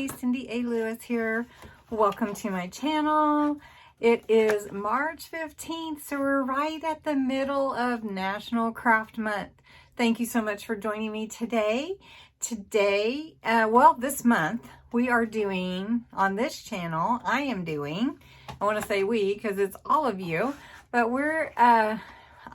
Hey, Cindy A. Lewis here. Welcome to my channel. It is March 15th, so we're right at the middle of National Craft Month. Thank you so much for joining me today. This month, we are doing, on this channel, I want to say we because it's all of you, but I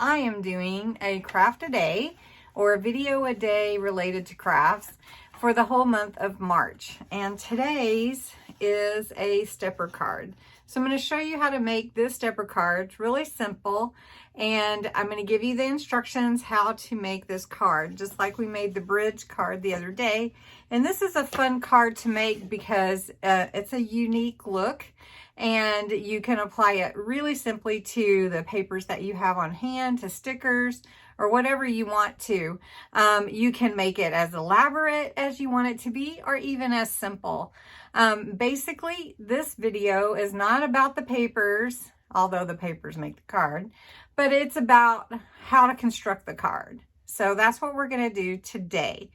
am doing a craft a day or a video a day related to crafts for the whole month of March. And today's is a stepper card. So I'm going to show you how to make this stepper card. It's really simple. And I'm going to give you the instructions how to make this card, just like we made the bridge card the other day. And this is a fun card to make because it's a unique look and you can apply it really simply to the papers that you have on hand, to stickers, or whatever you want to. You can make it as elaborate as you want it to be, or even as simple. Basically, this video is not about the papers, although the papers make the card, but it's about how to construct the card. So that's what we're going to do today.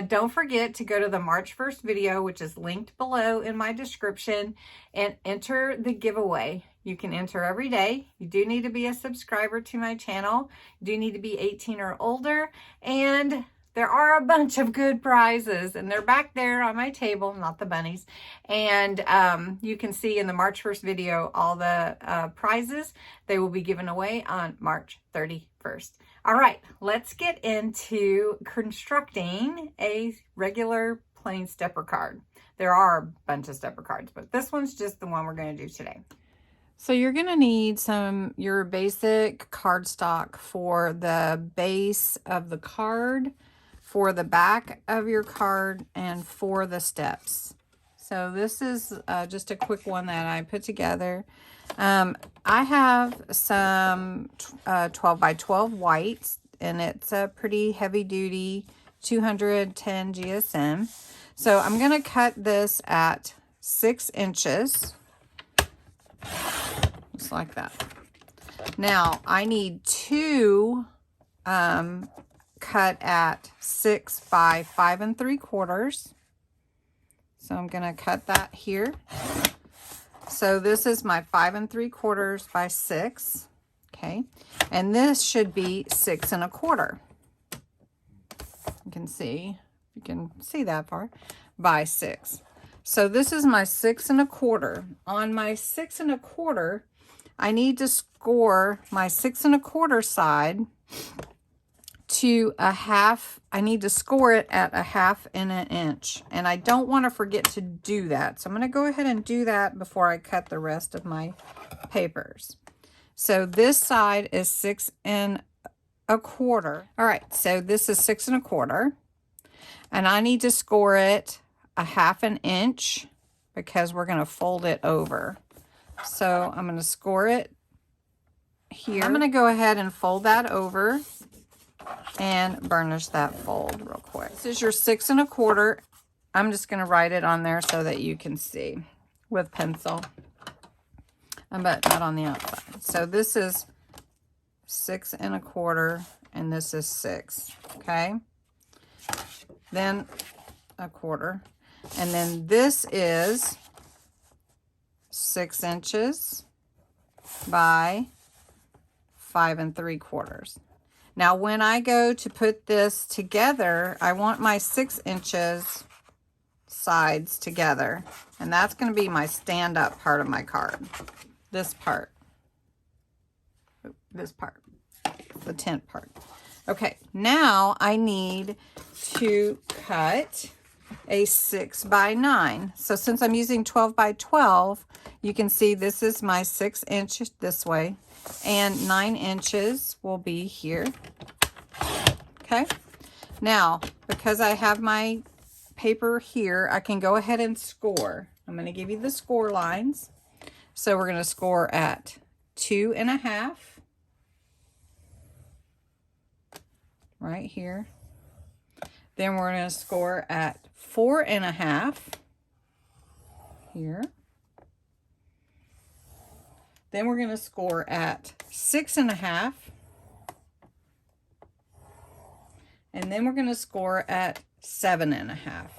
Don't forget to go to the March 1st video, which is linked below in my description, and enter the giveaway. You can enter every day. You do need to be a subscriber to my channel. You do need to be 18 or older. And there are a bunch of good prizes, and they're back there on my table, not the bunnies. And you can see in the March 1st video all the prizes. They will be given away on March 31st. All right, let's get into constructing a regular plain stepper card. There are a bunch of stepper cards, but this one's just the one we're going to do today. So you're going to need your basic cardstock for the base of the card, for the back of your card, and for the steps. So this is just a quick one that I put together. I have some 12 by 12 whites, and it's a pretty heavy duty 210 GSM. So I'm going to cut this at 6 inches. Just like that. Now I need two cut at 6 by 5 3/4. So I'm going to cut that here. So this is my 5 3/4 by 6. Okay. And this should be 6 1/4. You can see, you can see that far, by 6. So this is my 6 1/4. On my 6 1/4, I need to score my 6 1/4 side to a half. I need to score it at a 1/2 inch. And I don't want to forget to do that. So I'm going to go ahead and do that before I cut the rest of my papers. So this side is 6 1/4. All right, so this is 6 1/4. And I need to score it a 1/2 inch because we're going to fold it over. So I'm going to score it here. I'm going to go ahead and fold that over and burnish that fold real quick. This is your 6 1/4. I'm just going to write it on there so that you can see with pencil, but not on the outside. So this is 6 1/4 and this is 6. Okay. Then 1/4. And then this is 6 inches by 5 3/4. Now, when I go to put this together, I want my 6 inches sides together. And that's going to be my stand-up part of my card. This part. This part. The tent part. Okay, now I need to cut a 6 by 9. So since I'm using 12 by 12, you can see this is my 6 inches this way, and 9 inches will be here. Okay. Now, because I have my paper here, I can go ahead and score. I'm going to give you the score lines. So we're going to score at 2 1/2. Right here. Then we're going to score at 4 1/2 here. Then we're going to score at 6 1/2. And then we're going to score at 7 1/2.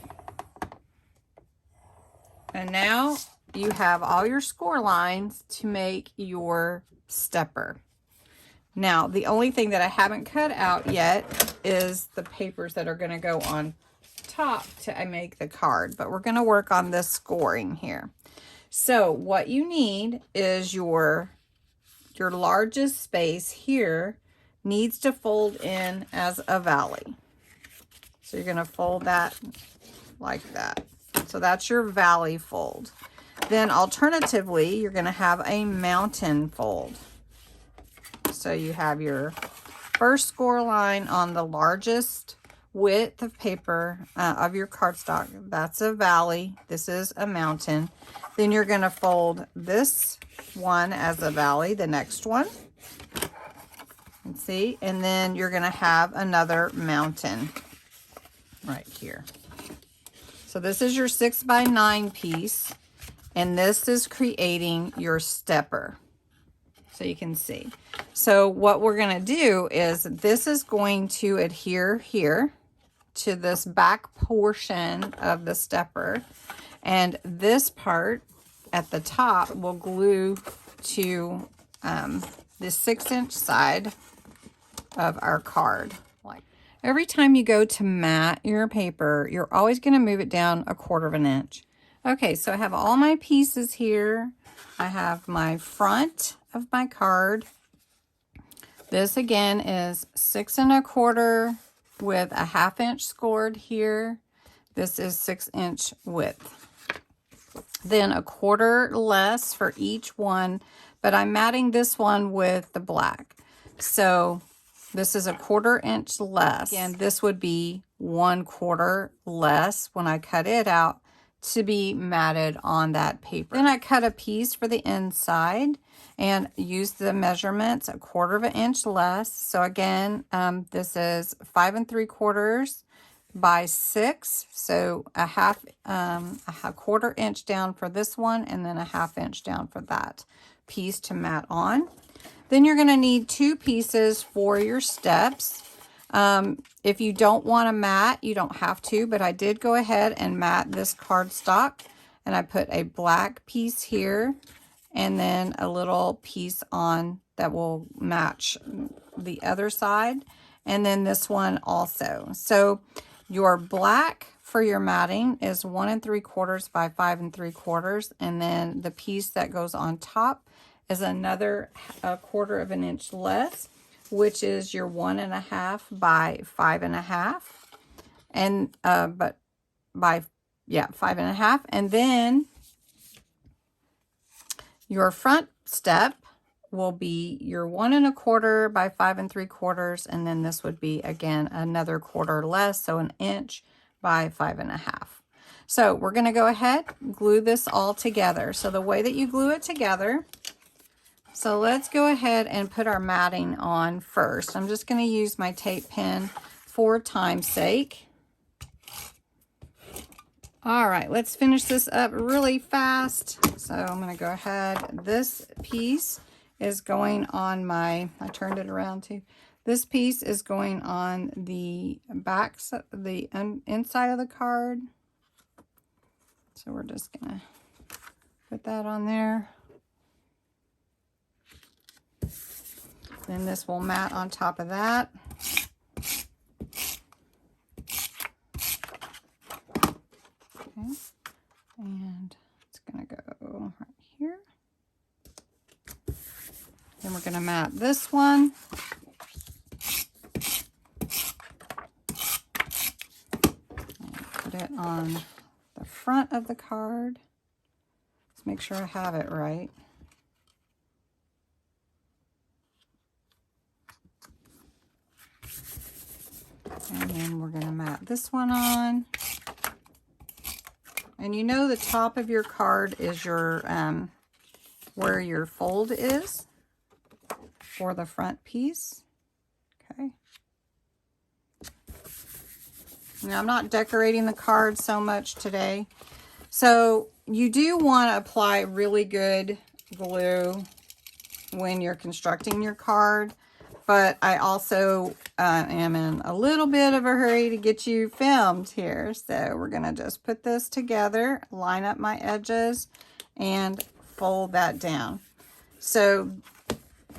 And now you have all your score lines to make your stepper. Now, the only thing that I haven't cut out yet is the papers that are going to go on top to make the card, but we're going to work on this scoring here. So what you need is your largest space here needs to fold in as a valley. So you're going to fold that like that. So that's your valley fold. Then alternatively, you're going to have a mountain fold. So you have your first score line on the largest width of paper of your cardstock. That's a valley. This is a mountain. Then you're going to fold this one as a valley, the next one. And see, and then you're going to have another mountain right here. So this is your 6x9 piece, and this is creating your stepper. So you can see. So what we're going to do is this is going to adhere here to this back portion of the stepper, and this part at the top will glue to the 6-inch side of our card. Like every time you go to mat your paper, you're always going to move it down 1/4 inch. Okay, so I have all my pieces here. I have my front of my card. This again is 6 1/4 with a 1/2 inch scored here. This is 6-inch width. Then 1/4 less for each one, but I'm matting this one with the black. So this is 1/4 inch less. Again, this would be 1/4 less when I cut it out to be matted on that paper. Then I cut a piece for the inside and use the measurements 1/4 inch less. So again, this is 5 3/4 by 6. So a 1/4 inch down for this one, and then a 1/2 inch down for that piece to mat on. Then you're going to need 2 pieces for your steps. If you don't want to mat, you don't have to, but I did go ahead and mat this cardstock, and I put a black piece here and then a little piece on that will match the other side, and then this one also. So your black for your matting is 1 3/4 by 5 3/4, and then the piece that goes on top is another 1/4 inch less, which is your 1 1/2 by 5 1/2, and but by 5 1/2, and then your front step will be your 1 1/4 by 5 3/4, and then this would be again another 1/4 less, so 1 inch by 5 1/2. So we're going to go ahead and glue this all together. So the way that you glue it together, so let's go ahead and put our matting on first. I'm just going to use my tape pen for time's sake. All right, let's finish this up really fast. So I'm going to go ahead. This piece is going on my, I turned it around too. This piece is going on the back, the inside of the card. So we're just going to put that on there. Then this will mat on top of that. Okay. And it's going to go right here. Then we're going to mat this one. And put it on the front of the card. Let's make sure I have it right. And then we're going to mat this one on. And you know the top of your card is your where your fold is for the front piece. Okay. Now I'm not decorating the card so much today. So you do want to apply really good glue when you're constructing your card. but I also am in a little bit of a hurry to get you filmed here. So we're going to just put this together, line up my edges, and fold that down. So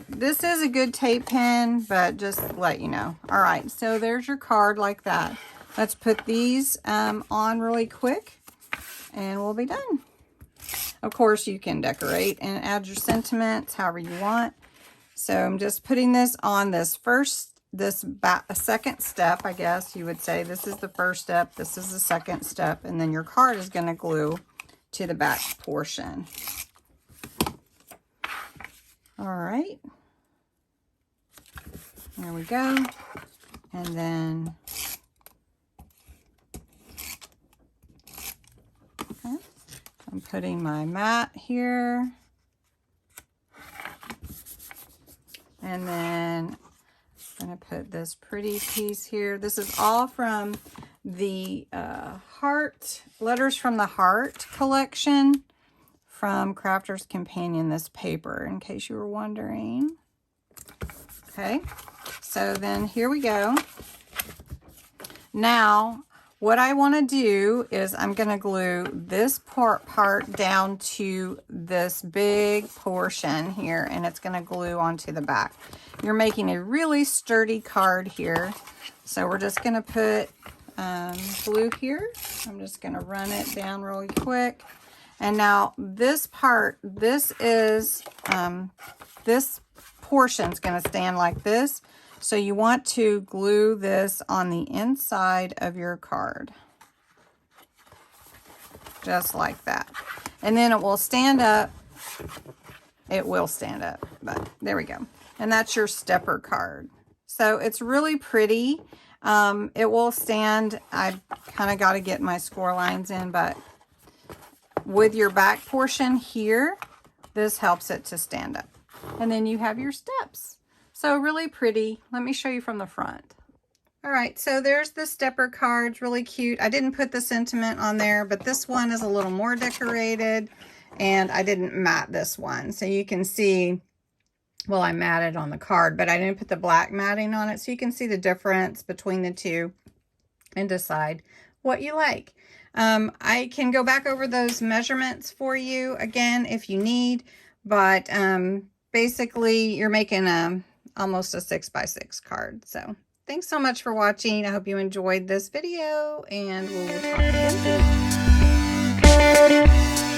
this is a good tape pen, but just to let you know. All right, so there's your card like that. Let's put these on really quick, and we'll be done. Of course, you can decorate and add your sentiments however you want. So I'm just putting this on this second step, I guess you would say. This is the first step, this is the second step, and then your card is going to glue to the back portion. All right. There we go. And then, okay, I'm putting my mat here. And then I'm going to put this pretty piece here. This is all from the Letters from the Heart collection from Crafter's Companion, this paper, in case you were wondering. Okay, so then here we go. Now, what I want to do is I'm going to glue this part down to this big portion here, and it's going to glue onto the back. You're making a really sturdy card here, so we're just going to put glue here. I'm just going to run it down really quick. And now this part, this portion's going to stand like this. So you want to glue this on the inside of your card. Just like that. And then it will stand up. It will stand up, but there we go. And that's your stepper card. So it's really pretty. It will stand. I kind of got to get my score lines in, but with your back portion here, this helps it to stand up. And then you have your steps. So really pretty. Let me show you from the front. All right, so there's the stepper cards, really cute. I didn't put the sentiment on there, but this one is a little more decorated, and I didn't mat this one. So you can see, well, I matted on the card, but I didn't put the black matting on it, so you can see the difference between the two and decide what you like. I can go back over those measurements for you again if you need, but basically you're making almost a 6x6 card. So thanks so much for watching. I hope you enjoyed this video, and we'll talk again soon.